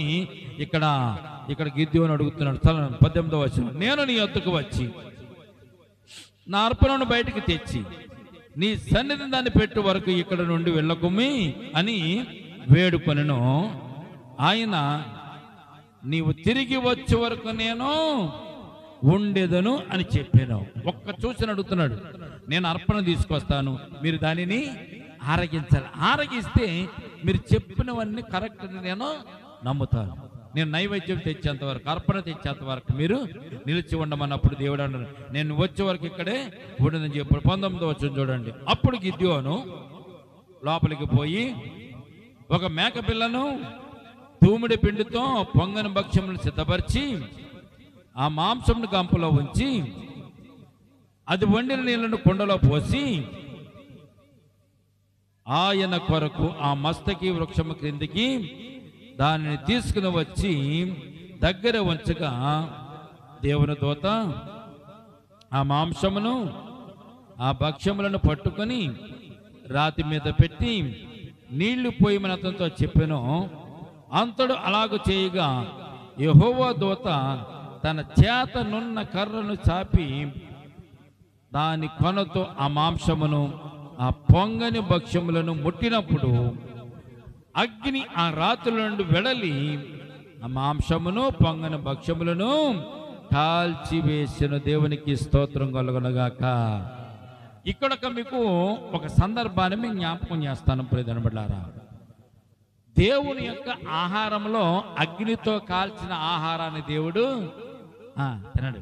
ఇక్కడ గిద్యోను అడుగుతున్నాడు. 18వ వచనం. నేను నీ వద్దకు వచ్చి నా అర్పణను బయటికి తెచ్చి నీ సన్నిధిని దాన్ని పెట్టు వరకు ఇక్కడ నుండి వెళ్ళకుమి అని వేడుకొనెను. ఆయన, నీవు తిరిగి వచ్చే వరకు నేను ఉండేదను అని చెప్పాను. ఒక్క సూచన అడుగుతున్నాడు. నేను అర్పణ తీసుకొస్తాను, మీరు దానిని ఆరగించాలి. ఆరగిస్తే మీరు చెప్పినవన్నీ కరెక్ట్ నేను నమ్ముతాను. నేను నైవేద్యం తెచ్చేంత వరకు, అర్పణ తెచ్చేంత వరకు మీరు నిలిచి ఉండమన్నప్పుడు దేవుడు అన్నాడు, నేను వచ్చే వరకు ఇక్కడే ఉండదని చెప్పాడు. 19వ వచనం చూడండి. అప్పుడు గిద్యోను లోపలికి పోయి ఒక మేక పిల్లను తూమిడి పిండితో పొంగని భక్ష్యములను సిద్ధపరిచి ఆ మాంసమును గంపలో ఉంచి అది వండిన నీళ్లను కుండలో పోసి ఆయన కొరకు ఆ మస్తకి వృక్షము క్రిందికి దానిని తీసుకుని వచ్చి దగ్గర ఉంచగా దేవుని దూత ఆ మాంసమును ఆ భక్ష్యములను పట్టుకొని రాతి మీద పెట్టి నీళ్లు పోయమని అతనితో చెప్పెను. అంతడు అలాగూ చేయగా యెహోవా దూత తన చేతనున్న కర్రను చాపి దాని కొనతో ఆ మాంసమును ఆ పొంగని భక్ష్యములను ముట్టినప్పుడు అగ్ని ఆ రాత్రుల నుండి వెడలి ఆ మాంసమును పొంగని భక్ష్యములను కాల్చివేసిన. దేవునికి స్తోత్రం కలుగునుగాక. ఇక్కడ మీకు ఒక సందర్భాన్ని మీకు జ్ఞాపకం చేస్తాను ప్రియమైన బిడ్డలారా. దేవుని యొక్క ఆహారంలో అగ్నితో కాల్చిన ఆహారాన్ని దేవుడు తినడు.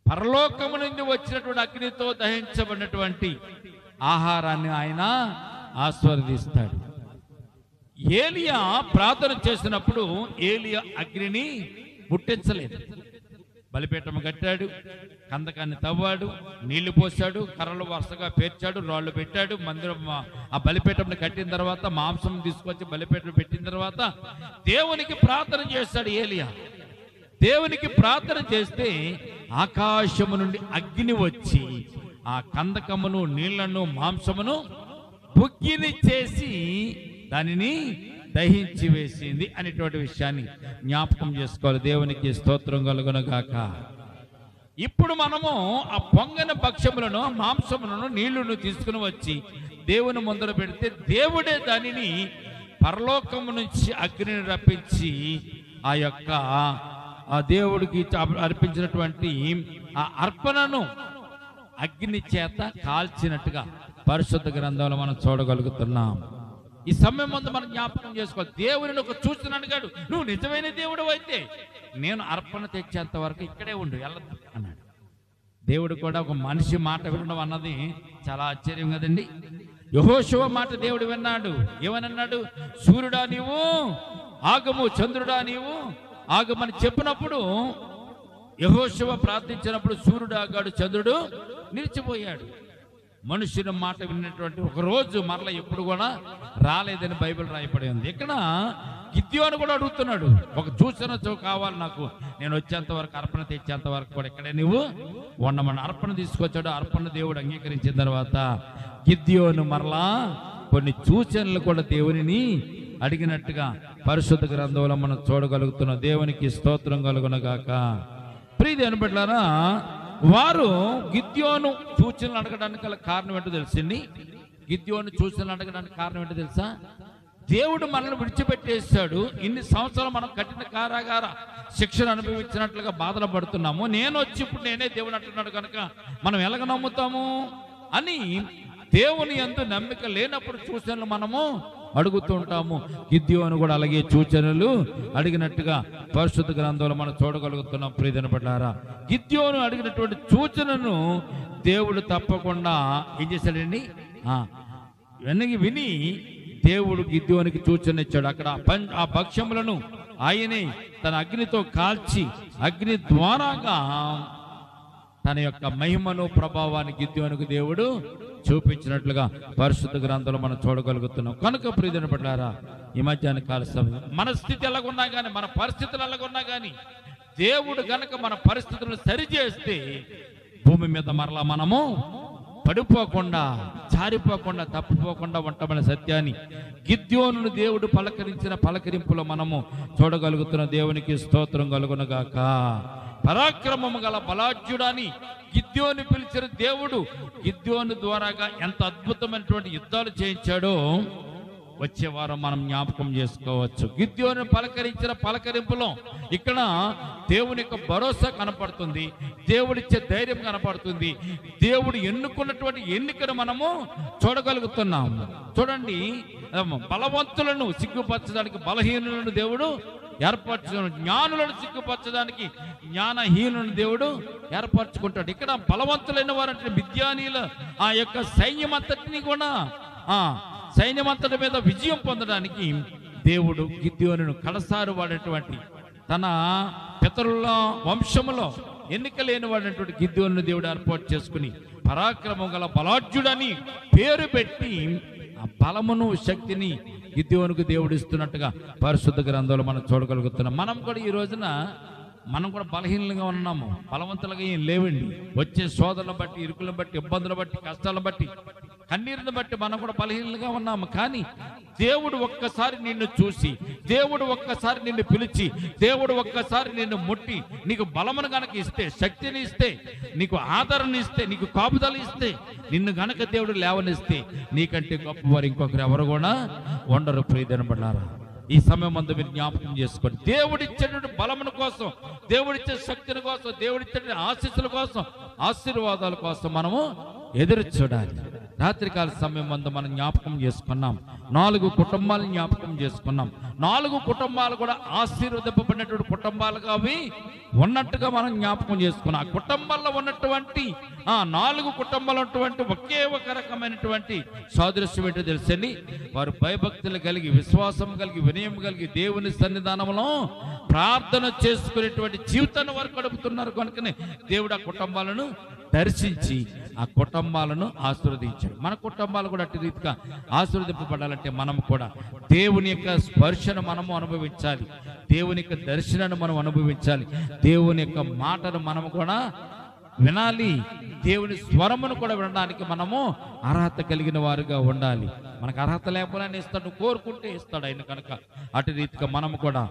పరలోకము నుండి వచ్చినటువంటి అగ్నితో దహించబడినటువంటి ఆహారాన్ని ఆయన ఆస్వాదిస్తాడు. ఏలియా ప్రార్థన చేసినప్పుడు ఏలియా అగ్నిని ముట్టించలేదు. బలిపీఠం కట్టాడు, కందకాన్ని తవ్వాడు, నీళ్లు పోసాడు, కర్రలు వరుసగా పేర్చాడు, రాళ్ళు పెట్టాడు. మందిరం ఆ బలిపీఠంని కట్టిన తర్వాత మాంసం తీసుకొచ్చి బలిపీఠం పెట్టిన తర్వాత దేవునికి ప్రార్థన చేస్తాడు ఏలియా. దేవునికి ప్రార్థన చేస్తే ఆకాశము నుండి అగ్ని వచ్చి ఆ కందకమును, నీళ్లను, మాంసమును బుగ్గిని చేసి దానిని దహించి వేసింది అనేటువంటి విషయాన్ని జ్ఞాపకం చేసుకోవాలి. దేవునికి స్తోత్రం కలుగునుగాక. ఇప్పుడు మనము ఆ పొంగని భక్ష్యములను, మాంసములను, నీళ్లను తీసుకుని వచ్చి దేవుని ముందర పెడితే దేవుడే దానిని పరలోకము నుంచి అగ్నిని రప్పించి ఆ దేవుడికి అర్పించినటువంటి ఆ అర్పణను అగ్ని చేత కాల్చినట్టుగా పరిశుద్ధ గ్రంథంలో మనం చూడగలుగుతున్నాం. ఈ సమయం ముందు మనం జ్ఞాపకం చేసుకోవాలి. దేవుని ఒక సూచన అడిగాడు, నువ్వు నిజమైన దేవుడు అయితే నేను అర్పణ తెచ్చేంత వరకు ఇక్కడే ఉండు, వెళ్ళద్దు అన్నాడు. దేవుడు కూడా ఒక మనిషి మాట వినడం అన్నది చాలా ఆశ్చర్యం కదండి. యెహోషువ మాట దేవుడు విన్నాడు. ఏమనన్నాడు? సూర్యుడా నీవు ఆగము, చంద్రుడా నీవు ఆగమని చెప్పినప్పుడు యెహోషువ ప్రార్థించినప్పుడు సూర్యుడు ఆగాడు, చంద్రుడు నిలిచిపోయాడు. మనుషుల మాట విన్నటువంటి ఒక రోజు మరలా ఎప్పుడు కూడా రాలేదని బైబిల్ రాయబడి ఉంది. ఇక్కడ గిద్యోను కూడా అడుగుతున్నాడు, ఒక సూచన కావాలి నాకు, నేను వచ్చేంత వరకు, అర్పణ తెచ్చేంత వరకు కూడా ఇక్కడే నువ్వు ఉండమని అర్పణ తీసుకొచ్చాడు. అర్పణ దేవుడు అంగీకరించిన తర్వాత గిద్యోను మరలా కొన్ని సూచనలు కూడా దేవునిని అడిగినట్టుగా పరిశుద్ధ గ్రంథంలో మనం చూడగలుగుతున్నాం. దేవునికి స్తోత్రం కలుగునగాక. ప్రియ దేవుని బిడ్డలారా, వారు గిద్యోను సూచనలు అడగడానికి గల కారణం ఏంటో తెలిసింది. గిద్యోను సూచనలు అడగడానికి కారణం ఏంటో తెలుసా? దేవుడు మనల్ని విడిచిపెట్టేస్తాడు. ఇన్ని సంవత్సరాలు మనం కఠిన కారాగార శిక్షను అనుభవించినట్లుగా బాధలు పడుతున్నాము. నేను వచ్చి ఇప్పుడు నేనే దేవుడు అంటున్నాడు కనుక మనం ఎలాగ నమ్ముతాము అని దేవుని యందు నమ్మిక లేనప్పుడు సూచనలు మనము అడుగుతూ ఉంటాము. గిద్యోను కూడా అలాగే సూచనలు అడిగినట్టుగా పరిశుద్ధ గ్రంథంలో మనం చూడగలుగుతున్నాం. ప్రియమైన బిడ్డలారా, గిద్యోను అడిగినటువంటి సూచనను దేవుడు తప్పకుండా ఏం చేశాడండి? వెనక్కి విని దేవుడు గిద్యోనికి సూచన ఇచ్చాడు. అక్కడ ఆ భక్ష్యములను ఆయనే తన అగ్నితో కాల్చి అగ్ని ద్వారాగా తన యొక్క మహిమను, ప్రభావాన్ని గిద్యోనికి దేవుడు చూపించినట్లుగా పరిశుద్ధ గ్రంథంలో మనం చూడగలుగుతున్నాం. కనుక ప్రియమైన బిడ్డలారా, ఈ మధ్యాహ్న కాల సమయం మన స్థితి ఎలాగున్నా కానీ, మన పరిస్థితులు ఎలాగున్నా కానీ, దేవుడు గనక మన పరిస్థితులను సరిచేస్తే భూమి మీద మరలా మనము పడిపోకుండా, జారిపోకుండా, తప్పిపోకుండా ఉంటామనే సత్యాన్ని గిద్యోనును దేవుడు పలకరించిన పలకరింపులో మనము చూడగలుగుతున్న. దేవునికి స్తోత్రం కలుగునుగాక. పరాక్రమము గల బలాఢ్యుడని గిద్యోను పిలిచిన దేవుడు గిద్యోను ద్వారాగా ఎంత అద్భుతమైనటువంటి యుద్ధాలు చేయించాడో వచ్చే వారం మనం జ్ఞాపకం చేసుకోవచ్చు. గిద్యోను పలకరించిన పలకరింపులో ఇక్కడ దేవుని యొక్క భరోసా కనపడుతుంది, దేవుడిచ్చే ధైర్యం కనపడుతుంది, దేవుడు ఎన్నుకున్నటువంటి ఎన్నికను మనము చూడగలుగుతున్నాము. చూడండి, బలవంతులను సిగ్గుపరచడానికి బలహీనులను దేవుడు ఏర్పరచుకున్నాడు, జ్ఞానులను సిగ్గుపరచడానికి జ్ఞానహీనులను దేవుడు ఏర్పరచుకుంటాడు. ఇక్కడ బలవంతులైన వారంటే మిద్యానీల ఆ యొక్క సైన్యమంతటిని కూడా సైన్యమంతటి మీద విజయం పొందడానికి దేవుడు గిద్యోనును కడసారు వాడేటువంటి తన పితరుల వంశములో ఎన్నిక లేని వాడేటువంటి గిద్యోనును దేవుడు ఏర్పాటు చేసుకుని పరాక్రమం గల బలాఢ్యుడని పేరు పెట్టి ఆ బలమును, శక్తిని గిద్యోనుకు దేవుడు ఇస్తున్నట్టుగా పరిశుద్ధ గ్రంథంలో మనం చూడగలుగుతున్నాం. మనం కూడా ఈ రోజున మనం కూడా బలహీనంగా ఉన్నాము, బలవంతులుగా ఏం లేవండి. వచ్చే శోధనలను బట్టి, ఇరుకులను బట్టి, ఇబ్బందులను బట్టి, కష్టాలను బట్టి, కన్నీరుని బట్టి మనం కూడా బలహీనంగా ఉన్నాము. కానీ దేవుడు ఒక్కసారి నిన్ను చూసి, దేవుడు ఒక్కసారి నిన్ను పిలిచి, దేవుడు ఒక్కసారి నిన్ను ముట్టి నీకు బలమును గనక ఇస్తే, శక్తిని ఇస్తే, నీకు ఆదరణ ఇస్తే, నీకు కాపుదల ఇస్తే, నిన్ను గనక దేవుడు లేవనిస్తే నీకంటే గొప్పవారు ఇంకొకరు ఎవరు కూడా ఉండరు. ప్రియమైన బిడ్డలారా, ఈ సమయం ముందు మీరు జ్ఞాపకం చేసుకోండి. దేవుడిచ్చేటువంటి బలముల కోసం, దేవుడిచ్చే శక్తిని కోసం, దేవుడిచ్చే ఆశీస్సుల కోసం, ఆశీర్వాదాల కోసం మనము ఎదురు చూడాలి. రాత్రికాల సమయం మందు మనం జ్ఞాపకం చేసుకున్నాం. 4 కుటుంబాలను జ్ఞాపకం చేసుకున్నాం. 4 కుటుంబాలు కూడా ఆశీర్వదింపబడినటువంటి కుటుంబాలుగా అవి ఉన్నట్టుగా మనం జ్ఞాపకం చేసుకున్నాం. ఆ కుటుంబాల్లో ఉన్నటువంటి 4 కుటుంబాలు ఉన్నటువంటి ఒకే ఒక రకమైనటువంటి సాదృశ్యం ఏంటో తెలుసండి. వారు భయభక్తులు కలిగి, విశ్వాసం కలిగి, వినయం కలిగి, దేవుని సన్నిధానంలో ప్రార్థన చేసుకునేటువంటి జీవితాన్ని వారు గడుపుతున్నారు. కనుకనే దేవుడు ఆ కుటుంబాలను దర్శించి ఆ కుటుంబాలను ఆశీర్వదించాడు. మన కుటుంబాలు కూడా అట్టి రీతిగా ఆశీర్వదింపబడాలంటే మనం కూడా దేవుని యొక్క స్పర్శను మనము అనుభవించాలి. దేవుని యొక్క దర్శనాన్ని మనం అనుభవించాలి. దేవుని యొక్క మాటను మనము కూడా వినాలి. దేవుని స్వరమును కూడా వినడానికి మనము అర్హత కలిగిన వారుగా ఉండాలి. మనకు అర్హత లేకపోయినా ఇస్తాడు, కోరుకుంటే ఇస్తాడు ఆయన. కనుక అటు రీతిగా మనము కూడా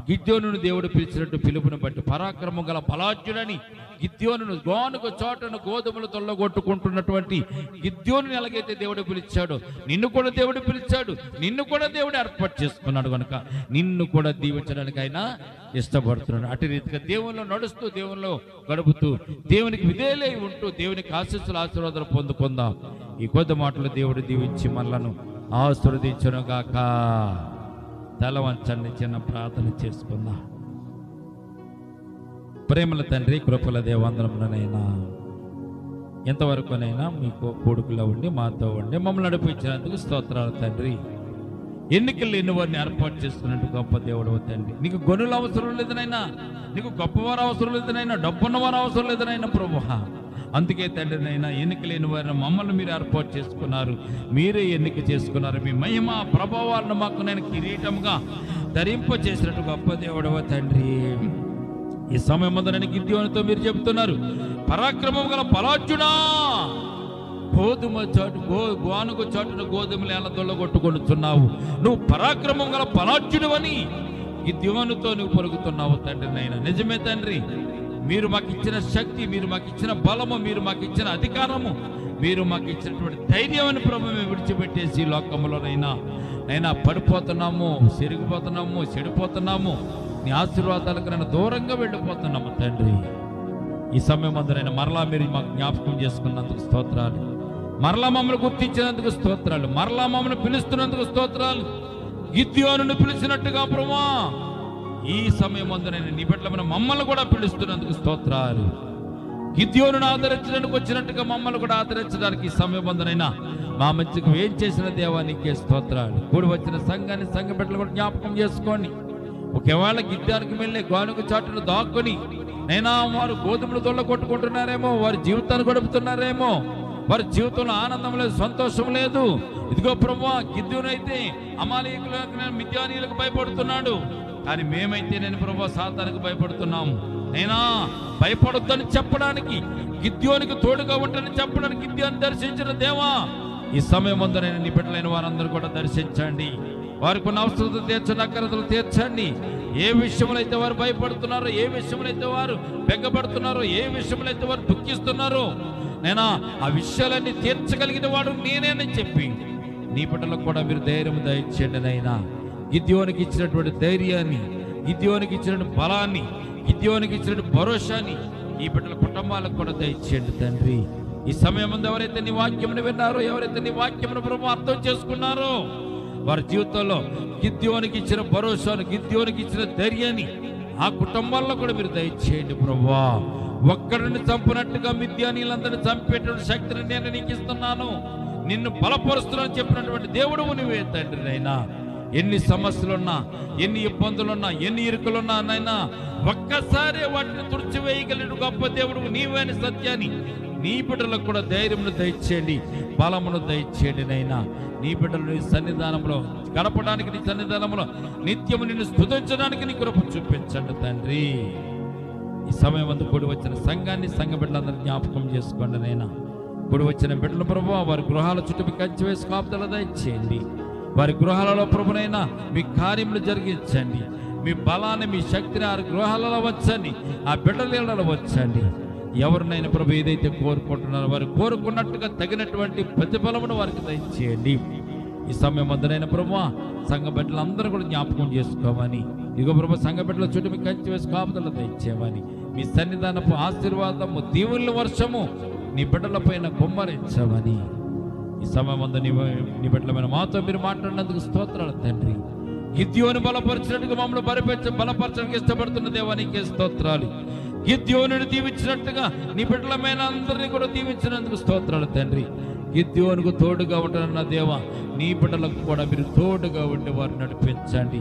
గిద్యోనును దేవుడు పిలిచినట్టు పిలుపుని బట్టి పరాక్రమం గల బలాఢ్యుడని గిద్యోనును గోనుకు చోటను గోధుమలు తొల్లగొట్టుకుంటున్నటువంటి గిద్యోనుని ఎలాగైతే దేవుడు పిలిచాడో నిన్ను కూడా దేవుడు పిలిచాడు. నిన్ను కూడా దేవుడు ఏర్పాటు చేసుకున్నాడు. కనుక నిన్ను కూడా దీవించడానికి ఆయన ఇష్టపడుతున్నాడు. అటు రీతిగా దేవునిలో నడుస్తూ, దేవునిలో గడుపుతూ, దేవునికి విధేయులై ఉంటూ దేవునికి ఆశీస్సులు పొందుకుందాం. ఈ కొద్ది మాటలు దేవుడు దీవించి మనలను ఆశీర్వదించును గాక. తల వంచండి, చిన్న ప్రార్థన చేసుకుందాం. ప్రేమల తండ్రి, కృపల దేవందరమునైనా ఎంతవరకునైనా మీకు కొడుకులో ఉండి మాతో ఉండి మమ్మల్ని నడిపించినందుకు స్తోత్రాలు తండ్రి. ఎన్నికలు ఎన్ని వారిని ఏర్పాటు చేసుకున్నట్టు గొప్ప దేవుడు తండ్రి. నీకు గనులు అవసరం లేదనైనా, నీకు గొప్పవారు అవసరం లేదనైనా, డబ్బున్నవారు అవసరం లేదనైనా ప్రభువా. అందుకే తండ్రి నైనా ఎన్నికలేని వారిని మమ్మల్ని మీరు ఏర్పాటు చేసుకున్నారు. మీరే ఎన్నిక చేసుకున్నారు. మీ మహిమ ప్రభావాలను మాకు నేను కిరీటంగా ధరింప చేసినట్టు గొప్ప దేవుడవ తండ్రి. ఈ సమయం ముందు గిద్యోనుతో మీరు చెబుతున్నారు, పరాక్రమం గల బలాఢ్యుడా, గోధుమ చాటు గోనుగు చాటును గోధుమలు ఎలా దొల్లగొట్టుకొనుచున్నావు. నువ్వు పరాక్రమం గల బలాఢ్యుడు అని గిద్యోనుతో నువ్వు పలుకుతున్నావు తండ్రి నైనా. నిజమే తండ్రి, మీరు మాకు ఇచ్చిన శక్తి, మీరు మాకు ఇచ్చిన బలము, మీరు మాకు ఇచ్చిన అధికారము, మీరు మాకు ఇచ్చినటువంటి ధైర్యం అని ప్రభు మేము విడిచిపెట్టేసి లోకంలోనైనా పడిపోతున్నాము, చెరిగిపోతున్నాము, చెడిపోతున్నాము. నీ ఆశీర్వాదాలకు నన్ను దూరంగా వెళ్ళిపోతున్నాము తండ్రి. ఈ సమయం అందరైనా మరలా మీరు మాకు జ్ఞాపకం చేసుకున్నందుకు స్తోత్రాలు. మరలా మమ్మల్ని గుర్తించినందుకు స్తోత్రాలు. మరలా మమ్మల్ని పిలుస్తున్నందుకు స్తోత్రాలు. గిద్యోనును పిలిచినట్టుగా ప్రభువా ఈ సమయం అందరైనా నీ బిడ్డలమైన మమ్మల్ని కూడా పిలుస్తున్నందుకు స్తోత్రాలు. గిద్యోనును ఆదరించడానికి వచ్చినట్టుగా మమ్మల్ని కూడా ఆదరించడానికి ఈ సమయం అందరైనా మా మధ్యకు ఏం చేసిన దేవానికే స్తోత్రాలు. కూడి వచ్చిన సంఘాన్ని, సంఘ బిడ్డలు కూడా జ్ఞాపకం చేసుకోండి. ఒకవేళ గిద్యానికి వెళ్ళి గోనుగు చాటును దాక్కుని నైనా వారు గోధుమలు దొల్ల కొట్టుకుంటున్నారేమో, వారి జీవితాన్ని గడుపుతున్నారేమో, వారి జీవితంలో ఆనందం లేదు, సంతోషం లేదు. ఇదిగో ప్రభువా, గిద్యోనైతే అమాలేకులకు, మిద్యానీయులకు భయపడుతున్నాడు. కానీ మేమైతే నేను ప్రభువా సాతానికి భయపడుతున్నాము. నైనా భయపడొద్దని చెప్పడానికి, గిద్యోనికి తోడుగా ఉంటానని చెప్పడానికి గిద్యోని దర్శించిన దేవా, ఈ సమయం ముందు నేను నీ బిడ్డలైన వారందరూ కూడా దర్శించండి. వారికి ఉన్న అవసరతలు తీర్చండి, అక్కరతలు తీర్చండి. ఏ విషయంలో అయితే వారు భయపడుతున్నారో, ఏ విషయంలో అయితే వారు బెగ్గపడుతున్నారో, ఏ విషయంలో అయితే వారు దుఃఖిస్తున్నారో, నేనా ఆ విషయాలన్నీ తీర్చగలిగిన వాడు నేనేనని చెప్పి నీ బిడ్డలకు కూడా మీరు ధైర్యం దయచేయండి నైనా. గిద్యోనికి ఇచ్చినటువంటి ధైర్యాన్ని, గిద్యోనికి ఇచ్చినటువంటి బలాన్ని, గిద్యోనికి ఇచ్చినటువంటి భరోసాని ఈ బిడ్డల కుటుంబాలకు కూడా దయచేయండి తండ్రి. ఈ సమయం ముందు ఎవరైతే నీ వాక్యమును విన్నారో, ఎవరైతే నీ వాక్యమును ప్రభు అర్థం చేసుకున్నారో, వారి జీవితంలో గిద్యోనికి ఇచ్చిన భరోసాను, గిద్యోనికి ఇచ్చిన ధైర్యాన్ని ఆ కుటుంబాల్లో కూడా మీరు దయచేయండి ప్రభువా. ఒక్కడిని చంపినట్టుగా మిద్యానీయులందరినీ చంపేటువంటి శక్తిని నేను నీకు ఇస్తున్నాను, నిన్ను బలపరుస్తున్నాను చెప్పినటువంటి దేవుడు నువ్వే తండ్రి నైనా. ఎన్ని సమస్యలున్నా, ఎన్ని ఇబ్బందులున్నా, ఎన్ని ఇరుకులున్నా నైనా ఒక్కసారి వాటిని తుడిచివేయగలిగిన గొప్ప దేవుడు నీవే అని సత్యాన్ని నీ బిడ్డలకు కూడా ధైర్యమును దయచేయండి, బలమును దయచేయండి నైనా. నీ బిడ్డలు నీ సన్నిధానంలో గడపడానికి, నీ సన్నిధానంలో నిత్యము నిన్ను స్తుతించడానికి నీ కృప చూపించండి తండ్రి. ఈ సమయం అంతా కూడి వచ్చిన సంఘాన్ని, సంఘ బిడ్డలందరూ జ్ఞాపకం చేసుకోండి నైనా. కూడి వచ్చిన బిడ్డల ప్రభువా వారి గృహాల చుట్టూ మీ కంచె వేసి కాపుదల దయచేయండి. వారి గృహాలలో ప్రభునైనా మీ కార్యములు జరిగించండి. మీ బలాన్ని, మీ శక్తిని ఆ గృహాలలో వచ్చండి, ఆ బిడ్డల వచ్చండి. ఎవరినైనా ప్రభు ఏదైతే కోరుకుంటున్నారో వారు కోరుకున్నట్టుగా తగినటువంటి ప్రతిఫలమును వారికి దయచేయండి. ఈ సమయం అందరైన ప్రభువా సంఘ బిడ్డలందరూ కూడా జ్ఞాపకం చేసుకోమని, ఇగో ప్రభు సంఘ బిడ్డల చుట్టూ మీ కంచె వేసి కాపుదల దయచేయమని, మీ సన్నిధానపు ఆశీర్వాదము, దీవుల వర్షము నీ బిడ్డల పైన కుమ్మరించమని ఈ సమయం అందు నీ బిడ్డలమైన మాతో మీరు మాట్లాడినందుకు స్తోత్రాలు తండ్రి. గిద్యోను బలపరిచినట్టుగా మమ్మల్ని బలపరచడానికి ఇష్టపడుతున్న దేవానికి స్తోత్రాలు. గిద్యోనుని దీవించినట్టుగా నీ బిడ్డలమైన అందరినీ కూడా దీవించినందుకు స్తోత్రాలు తండ్రి. గిద్యోనుకు తోడుగా ఉంటున్న దేవ, నీ బిడ్డలకు కూడా మీరు తోడుగా ఉండి వారిని నడిపించండి.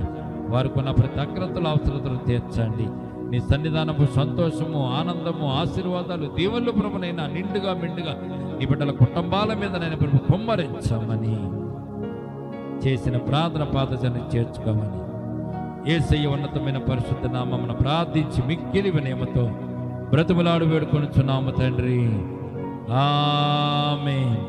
వారికి ఉన్న ప్రతి అగ్రతలు అవసరతలు తీర్చండి. నీ సన్నిధానము సంతోషము, ఆనందము, ఆశీర్వాదాలు, దీవెనలు ప్రభునైనా నిండుగా మెండుగా నీ బిడ్డల కుటుంబాల మీద నేను ప్రభు కుమ్మరించమని, చేసిన ప్రార్థన పాదజని చేర్చుకోమని యేసయ్య ఉన్నతమైన పరిశుద్ధ నామమున ప్రార్థించి మిక్కిలి వినయముతో బ్రతిమలాడు వేడుకొనుచున్నాము తండ్రి. ఆమేన్.